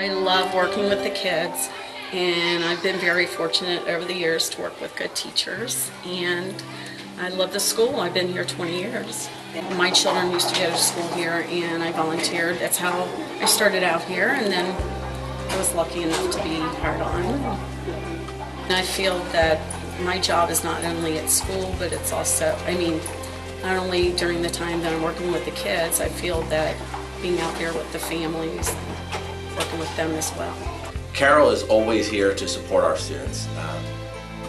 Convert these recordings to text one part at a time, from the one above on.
I love working with the kids, and I've been very fortunate over the years to work with good teachers, and I love the school. I've been here 20 years. My children used to go to school here, and I volunteered. That's how I started out here, and then I was lucky enough to be hired on. And I feel that my job is not only at school, but it's also, not only during the time that I'm working with the kids, I feel that being out there with the families, working with them as well. Carol is always here to support our students,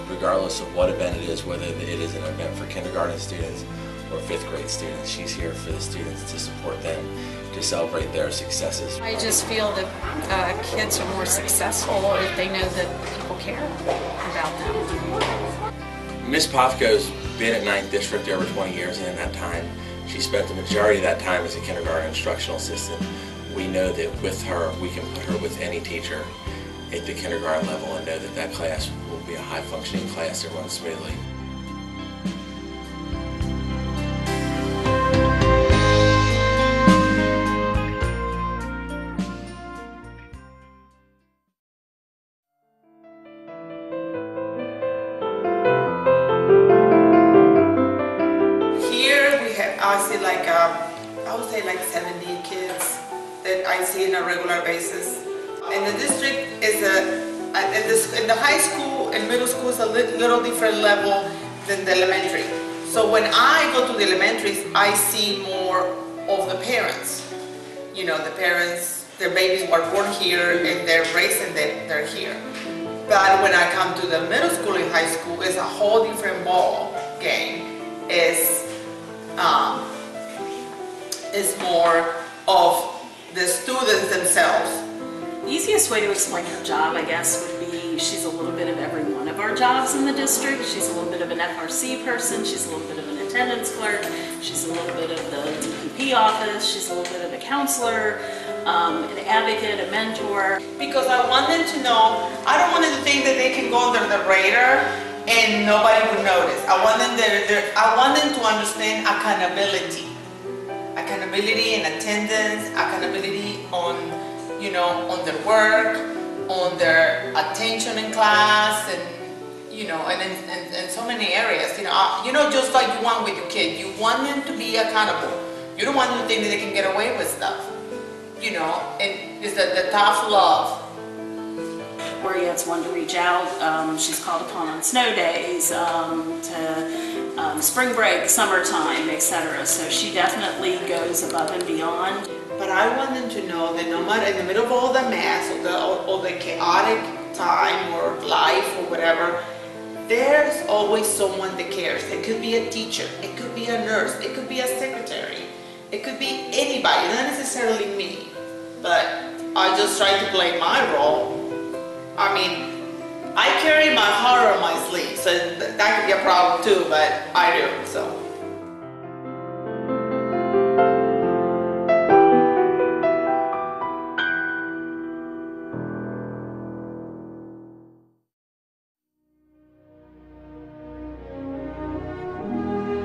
regardless of what event it is, whether it is an event for kindergarten students or 5th grade students. She's here for the students to support them, to celebrate their successes. I just feel that kids are more successful if they know that people care about them. Ms. Pothko's been at 9th District over 20 years, and in that time, she spent the majority of that time as a kindergarten instructional assistant. We know that with her, we can put her with any teacher at the kindergarten level and know that that class will be a high-functioning class that runs smoothly. I would say like 70 kids that I see on a regular basis. And the district is in the high school and middle school is a little different level than the elementary. So when I go to the elementaries, I see more of the parents. You know, the parents, their babies were born here and they're raised and they're here. But when I come to the middle school and high school, it's a whole different ball game. It's more of the students themselves. The easiest way to explain her job, I guess, would be she's a little bit of every one of our jobs in the district. She's a little bit of an FRC person, she's a little bit of an attendance clerk, she's a little bit of the DPP office, she's a little bit of a counselor, an advocate, a mentor. Because I want them to know, I don't want them to think that they can go under the radar and nobody would notice. I want them to understand accountability. Accountability and attendance, accountability on, on their work, on their attention in class, and, and so many areas. Just like you want with your kid, you want them to be accountable. You don't want them to think that they can get away with stuff. And it's the tough love. Where he has one to reach out. She's called upon on snow days, to spring break, summertime, etc. So she definitely goes above and beyond. But I want them to know that no matter in the middle of all the mess or the chaotic time or life or whatever, there's always someone that cares. It could be a teacher, it could be a nurse, it could be a secretary, it could be anybody, not necessarily me. But I just try to play my role. I carry my heart on my sleeve, so that could be a problem too, but I do, so.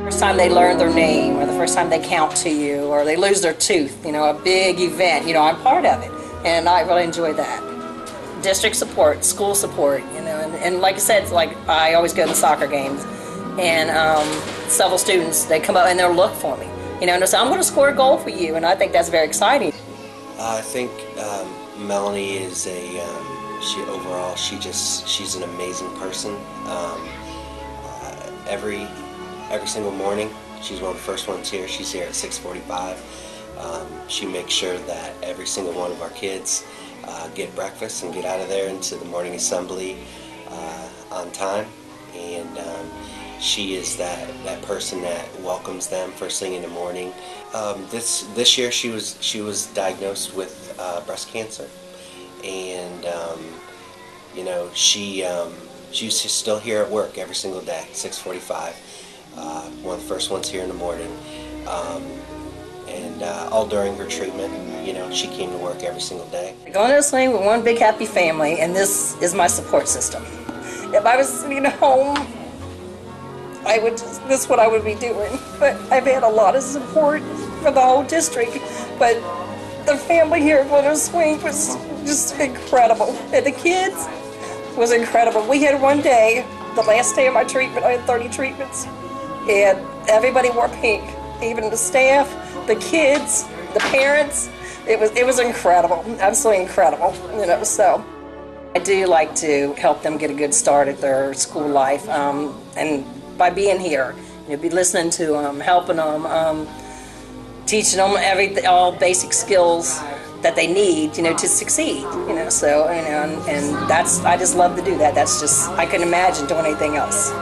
First time they learn their name, or the first time they count to you, or they lose their tooth, a big event, I'm part of it, and I really enjoy that. District support, school support, and like I said, it's like I always go to the soccer games, and several students, they come up and they'll look for me, and they'll say, I'm going to score a goal for you, and I think that's very exciting. I think Melanie is she's an amazing person. Every single morning, she's one of the first ones here. She's here at 6:45. She makes sure that every single one of our kids get breakfast and get out of there into the morning assembly on time, and she is that person that welcomes them first thing in the morning. This year she was diagnosed with breast cancer, and she's still here at work every single day, 6:45. One of the first ones here in the morning. And all during her treatment, she came to work every single day. Going to this thing with one big happy family, and this is my support system. If I was sitting at home, this is what I would be doing. But I've had a lot of support for the whole district, but the family here at Glitter Swing was just incredible. And the kids was incredible. We had one day, the last day of my treatment, I had 30 treatments, and everybody wore pink, even the staff, the kids, the parents. It was incredible, absolutely incredible, so. I do like to help them get a good start at their school life, and by being here, be listening to them, helping them, teaching them all basic skills that they need, to succeed, so, and that's, I just love to do that. That's just, I couldn't imagine doing anything else.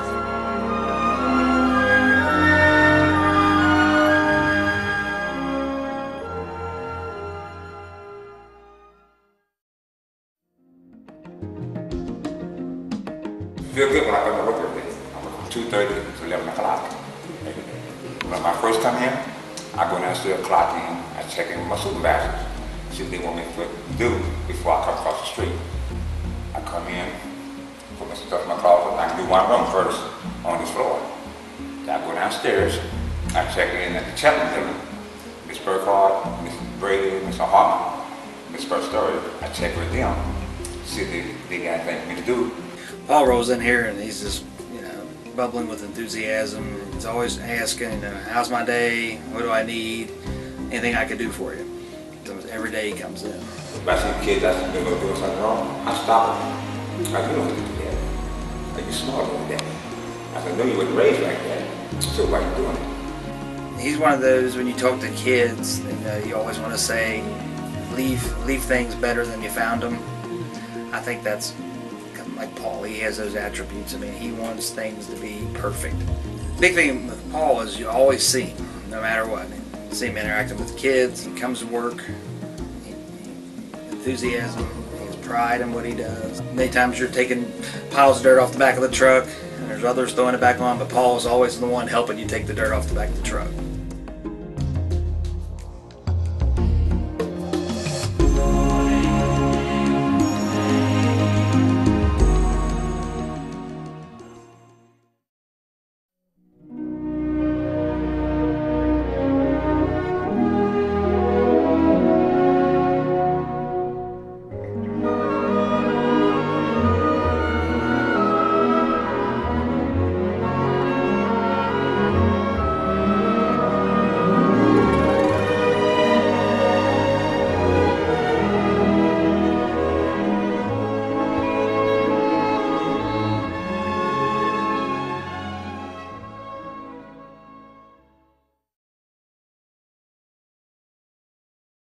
Feel good when I come to work every day. I work from 2:30 to 11 o'clock every day. When I first come in, I go downstairs, clock in, I check in with my supervisors, see what they want me to do before I come across the street. I come in, put my stuff in my closet, I can do one room first on this floor. Then I go downstairs, I check in at the Chapman building. Miss Burkhardt, Miss Brady, Mr. Hartman, Miss First Story, I check with them, see if they got anything for me to do. Paul rolls in here and he's just, bubbling with enthusiasm. He's always asking, how's my day? What do I need? Anything I could do for you? So every day he comes in. If I see kids that's doing something wrong, I stop them. I you don't have to do that. Like, you smart like that. I said, no, you wasn't raised like that. So why are you doing it? He's one of those, when you talk to kids, you always want to say, leave things better than you found them. I think that's like Paul. He has those attributes. I mean, he wants things to be perfect. Big thing with Paul is you always see him, no matter what. You see him interacting with kids. He comes to work. Enthusiasm. He has pride in what he does. Many times you're taking piles of dirt off the back of the truck, and there's others throwing it back on, but Paul is always the one helping you take the dirt off the back of the truck.